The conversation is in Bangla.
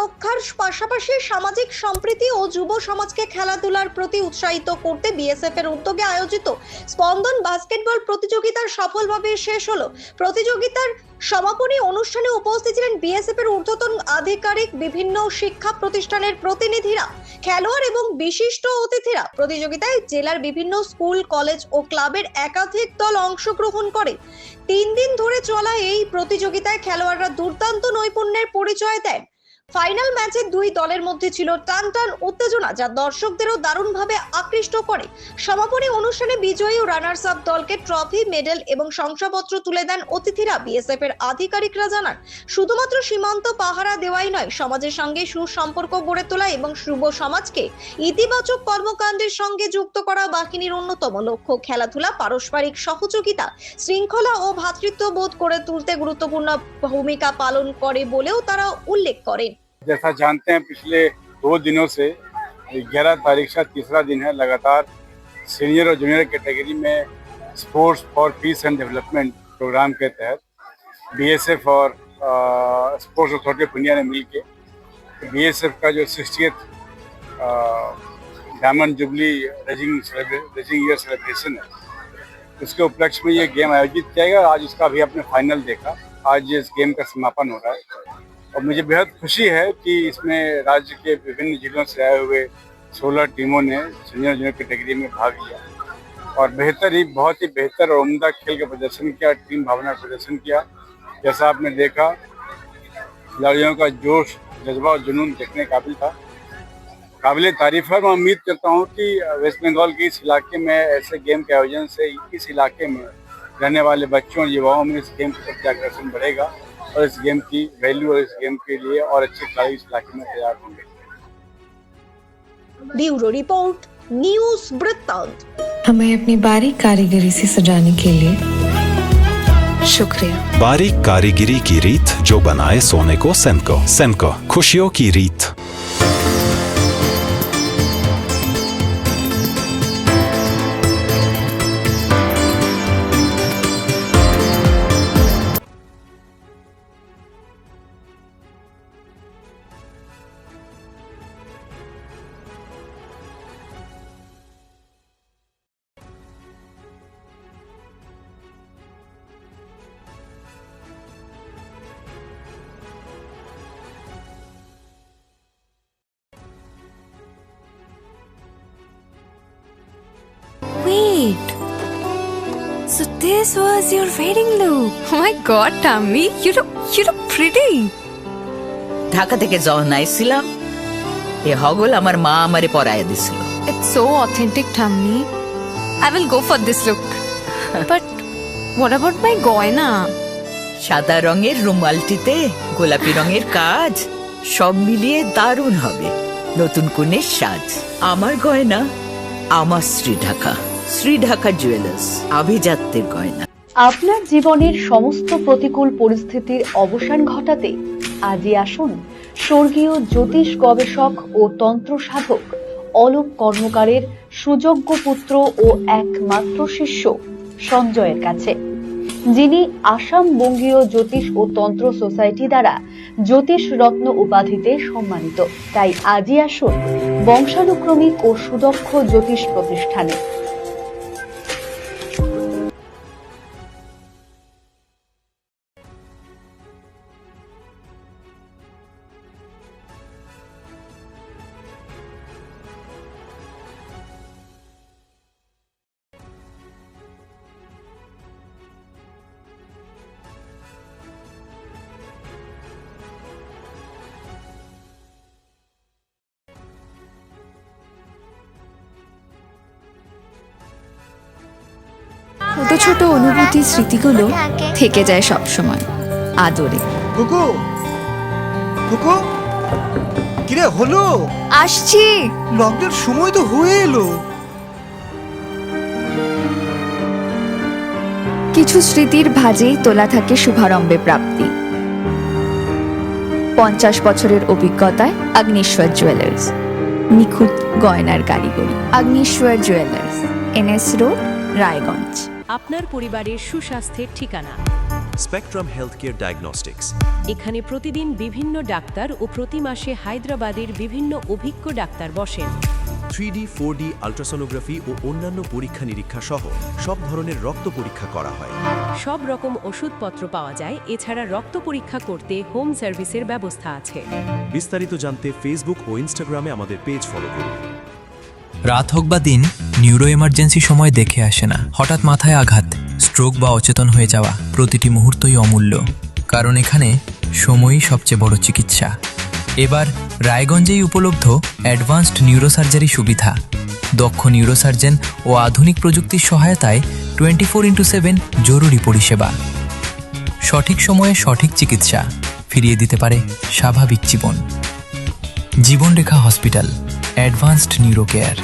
রক্ষার পাশাপাশি সামাজিক সম্প্রীতি ও যুব সমাজকে খেলাধুলার প্রতি উৎসাহিত করতে বিএসএফ এর উদ্যোগে আয়োজিত স্পন্দন বাস্কেটবল প্রতিযোগিতার সফলভাবে শেষ হলো। প্রতিযোগিতার সমাপনী অনুষ্ঠানে উপস্থিত ছিলেন বিএসএফ এর ঊর্ধ্বতন আধিকারিক, বিভিন্ন শিক্ষা প্রতিষ্ঠানের প্রতিনিধিরা, খেলোয়াড় এবং বিশিষ্ট অতিথিরা। প্রতিযোগিতায় জেলার বিভিন্ন স্কুল, কলেজ ও ক্লাবের একাধিক দল অংশগ্রহণ করে। 3 দিন ধরে চলা এই প্রতিযোগিতায় খেলোয়াড়রা দুর্দান্ত নৈপুণ্যের পরিচয় দেন। ফাইনাল ম্যাচে দুই দলের মধ্যে ছিল টানটান উত্তেজনা, যা দর্শকদেরও দারুণভাবে আকৃষ্ট করে। সমাপনী অনুষ্ঠানে বিজয়ী ও রানার্স আপ দলকে ট্রফি, মেডেল এবং শংসাপত্র তুলে দেন অতিথিরা। বিএসএফ এর আধিকারিকরা জানান, শুধুমাত্র সীমান্ত পাহারা দেওয়াই নয়, সমাজের সঙ্গে সুসম্পর্ক গড়ে তোলা এবং যুব সমাজকে ইতিবাচক কর্মকাণ্ডের সঙ্গে যুক্ত করা বাহিনীর অন্যতম লক্ষ্য। খেলাধুলা পারস্পরিক সহযোগিতা, শৃঙ্খলা ও ভ্রাতৃত্ববোধ করে তুলতে গুরুত্বপূর্ণ ভূমিকা পালন করে বলেও তারা উল্লেখ করেন। जैसा जानते हैं, पिछले 2 दिनों से 11 तारीख से तीसरा दिन है, लगातार सीनियर और जूनियर कैटेगरी में sports for peace and development programme के तहत बीएसएफ और स्पोर्ट्स अथॉरिटी ऑफ इंडिया ने मिलकर बीएसएफ का जो 60th diamond jubilee raising year celebration है, उसके उपलक्ष्य में ये गेम आयोजित किया गया। आज इसका भी आपने फाइनल देखा। आज इस गेम का समापन हो रहा है और मुझे बेहद खुशी है कि इसमें राज्य के विभिन्न जिलों से आए हुए 16 टीमों ने सीनियर जूनियर कैटेगरी में भाग लिया और बहुत ही बेहतर और उम्दा खेल का प्रदर्शन किया, टीम भावना का प्रदर्शन किया। जैसा आपने देखा, खिलाड़ियों का जोश, जज्बा और जुनून देखने काबिल था, काबिल तारीफ है। मैं उम्मीद करता हूँ कि वेस्ट बंगाल के इस इलाके में ऐसे गेम के आयोजन से इस इलाके में रहने वाले बच्चों और युवाओं में इस गेम के प्रति आकर्षण बढ़ेगा और इस गेम की वैल्यू और इस गेम के लिए और अच्छे खिलाड़ी इस इलाके में तैयार होंगे। ब्यूरो रिपोर्ट, न्यूज़ वृत्तांत। हमें अपनी बारीक कारीगरी से सजाने के लिए शुक्रिया। बारीक कारीगरी की रीत जो बनाए सोने को सेमको खुशियों की रीत। Wait. So this was your wedding look. Oh my god, Tammy, you look pretty. Dhaka থেকে যখন আইছিলাম, এ হগল আমার মা আমারে পরায় দিছিল। It's so authentic, Tammy. I will go for this look. But what about my goina? সাদা রঙের রুমালটিতে গোলাপি রঙের কাজ, সব মিলিয়ে দারুণ হবে। নতুন কনের সাজ। আমার গয়না আমার শ্রী ঢাকা জুয়েলার্স, আভিজাত্যের গয়না। আপনার জীবনের সমস্ত প্রতিকূল পরিস্থিতির অবসান ঘটাতে আজই আসুন স্বর্গীয় জ্যোতিষ গবেষক ও তন্ত্র সাধক অলোক কর্মকারের সুযোগ্য পুত্র ও একমাত্র শিষ্য সঞ্জয়ের কাছে, যিনি আসাম বঙ্গীয় জ্যোতিষ ও তন্ত্র সোসাইটি দ্বারা জ্যোতিষ রত্ন উপাধিতে সম্মানিত। তাই আজই আসুন বংশানুক্রমিক ও সুদক্ষ জ্যোতিষ প্রতিষ্ঠানে। ছোট ছোট অনুভূতি, স্মৃতিগুলো থেকে যায় সব সময় আদরে। কুকু কুকু, কিরে হলো? আসছি। লকডাউন সময় তো হয়ে এলো। কিছু স্মৃতির ভাজেই তোলা থাকে শুভারম্ভে প্রাপ্তি। 50 বছরের অভিজ্ঞতায় আগ্নেশ্বর জুয়েলার্স, নিখুঁত গয়নার কারিগরি। Agneshwar jewellers, NS road, Raiganj. আপনার পরিবারের সুস্বাস্থ্যের ঠিকানা। Spectrum healthcare diagnostics. এখানে প্রতিদিন বিভিন্ন ডাক্তার ও প্রতি মাসে হায়দ্রাবাদের বিভিন্ন অভিজ্ঞ ডাক্তার বসেন। 3D, 4D আল্ট্রাসোনোগ্রাফি ও অন্যান্য পরীক্ষা নিরীক্ষা সহ সব ধরনের রক্ত পরীক্ষা করা হয়। সব রকম ওষুধপত্র পাওয়া যায়। এছাড়া রক্ত পরীক্ষা করতে হোম সার্ভিসের ব্যবস্থা আছে। বিস্তারিত জানতে ফেসবুক ও ইনস্টাগ্রামে আমাদের পেজ ফলো করুন। রাত হোক বা দিন, নিউরো এমার্জেন্সি সময় দেখে আসে না। হঠাৎ মাথায় আঘাত, স্ট্রোক বা অচেতন হয়ে যাওয়া, প্রতিটি মুহূর্তই অমূল্য। কারণ এখানে সময়ই সবচেয়ে বড় চিকিৎসা। এবার রায়গঞ্জেই উপলব্ধ অ্যাডভান্সড নিউরোসার্জারি সুবিধা। দক্ষ নিউরোসার্জন ও আধুনিক প্রযুক্তির সহায়তায় 24x7 জরুরি পরিষেবা। সঠিক সময়ে সঠিক চিকিৎসা ফিরিয়ে দিতে পারে স্বাভাবিক জীবন। জীবনরেখা হসপিটাল, অ্যাডভান্সড নিউরো কেয়ার।